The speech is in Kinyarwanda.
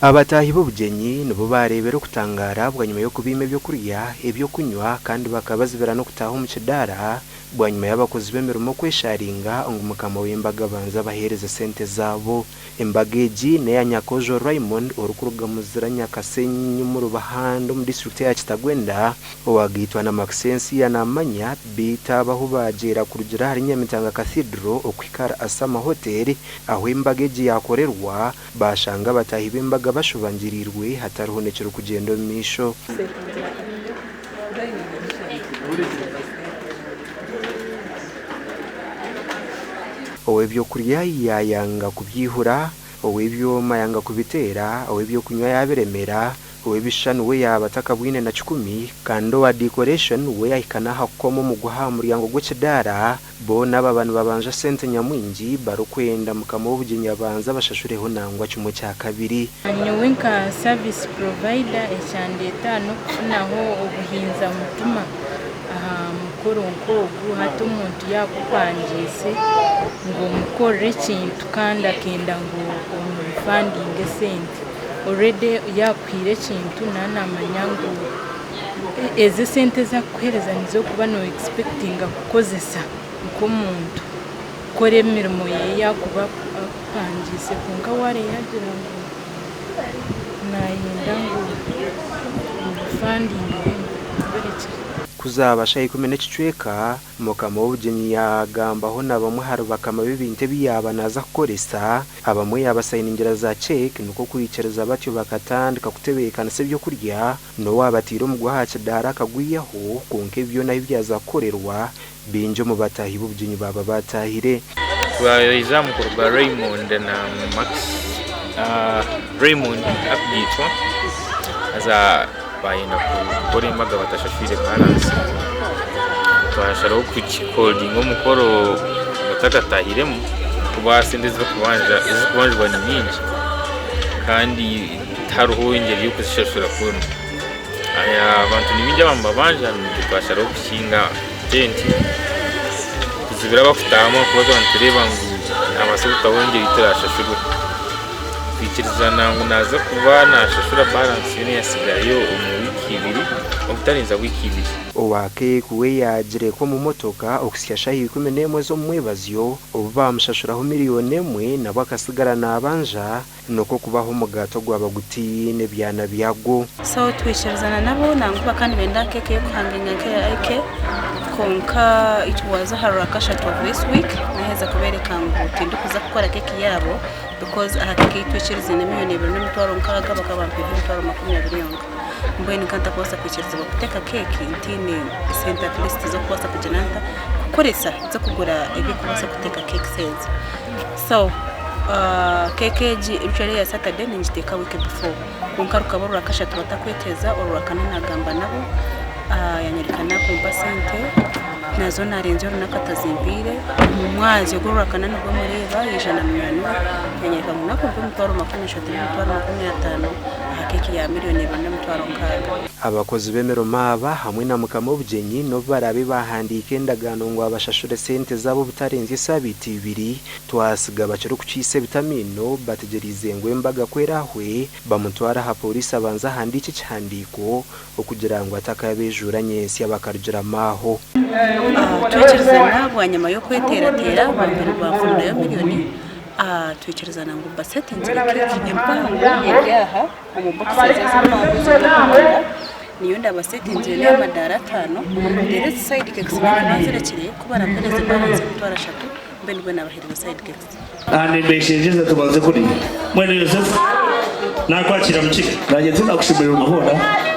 Abatahi b'obugenyi nibo barebera okutangara bwanyuma y'okubima ebyokurya ebyo kunywa kandi bakabazibira no kutaha omu kidaara bwanyuma y'abakozi b'emirimo kwesharinga ngu mukama w'embaga banza bahereze sente zaabo. Embaga egi neya Nyakojo Raymond orukuruga muzira Nyakasenyi mu Rubahando mu district ya Kitagwenda owagiitwa na Maxensi yanamanya bita abaho bagyera kurugira hari Nyamitanga Cathedral okwikara Asama Hotel aho embaga egi yakorerwa bashanga batahi b'embaga bashubangirirwe hatariho nekiro kugenda omu misho. Ow'ebyokurya yayanga kubyihura, ow'ebyoma yanga kubiteera, ow'ebyokunywa yabiremera, ow'ebishanu we yabataka bwine na 10 kandi owa decoration we yahikana hakoma mu guha muryango gw'ekidaara bona babanu babanja sente nyamwingi barukwenda mukama w'obugenyi abanza bashashureho nangwa kimwe cya kabiri. Nyowe nka service provider ekyandeta no kufunaho obuhinza mutuma mukoro nkogu hati omuntu yakupangise ngo mukorere ekintu kandi akenda ngo omufandinge sente already yakwire ekintu nanamanya ngo ezi sente zakuhereza nizo kuba no expectinga kukozesa nk'omuntu kora emirimo ye yakuba akupangise konka ware yagira ngo nayenda ngo omufandinge kuzaba shayi kumene kicweka mukama w'obugenyi yagambaho na bamwe hari bakama b'ebintu byaba naza kukoresa abamwe yabasayiningira za check nuko kuyikereza batyo bakatandika kutebekana se byo kurya no wabatira mu guha kidaara kagwiyaho konke byo nayo byazakorerwa binjo mu batahi b'obugenyi baba batahire twayiza mu kurba Raymond na Max. Raymond abitwa aza bayina kuri embaga batashafire balance twasharaho kukikodinga omukoro batakatahiremu kuba sente zo kubanja izikubanjwa ni nyingi kandi taruho ingeri yo kuzishashura kuno aya abantu nibijya bambabanja twasharaho kushinga tenti kuzibira bafutama kuba bantureba ngo abasuta wongera itarashashura kwikirizana ngo naza kuba nashashura balance yene yasigayo wiki ibiri okutarinza wiki ibiri owake kuwe yagire ko mu motoka okusyashahi 11 zo mwebazyo obuba mushashuraho miliyoni 1 nabo akasigara nabanja noko kubaho mugato gwabaguti ne byana byago. So twishirizana nabo nanguba kandi benda keke yo kuhanginga ke konka it was a harakasha of this week naheza kubereka ngo tindi kuza gukora keke yabo because ahakeke twishirize ne miliyoni 2 nkaga bakabampira 20 mbweni kanta posa kwishiriza bakuteka keke intine center at least zo posa kujenanta kukoresa zo kugura ibi kuposa kuteka cake sales. So kekeji usually ya Saturday ninjiteka week before konka rukabura rakasha tubatakweteza orurakana nagamba nabo yanyerikana kumpa sente nazo narenze runakatazimbire mu mwazi gururakana nubwo mureba yijana miliyoni yanyerika mu nakumva umutwaro 15 hakeki ya miliyoni 2 kaga. Abakozi b'emirimo aba hamwe na mukama w'obugenyi no barabe bahandike endagano ngo abashashure sente zabo butarenze sabiti 2 twasiga bacero kucise vitamino bategerize ngo embaga kwerahwe bamutwara ha polisi abanza handike cyandiko okugira ngo atakayabejuranye si abakarujira maho. Twikirizana bwanyuma yo kweteratera bambere bafunda ya miliyoni twikirizana ngo basetinze keke empango yaha mu boxes z'amabuzi niyo ndabasetinze y'amadara 5 rero side cakes bazirekire kubara mpereze balance mutwara 3 mbe nibwo nabahereza side cakes mbesheje tubanze kuri mwene Yosef nakwakira mukike nagenze nakushimira umuhora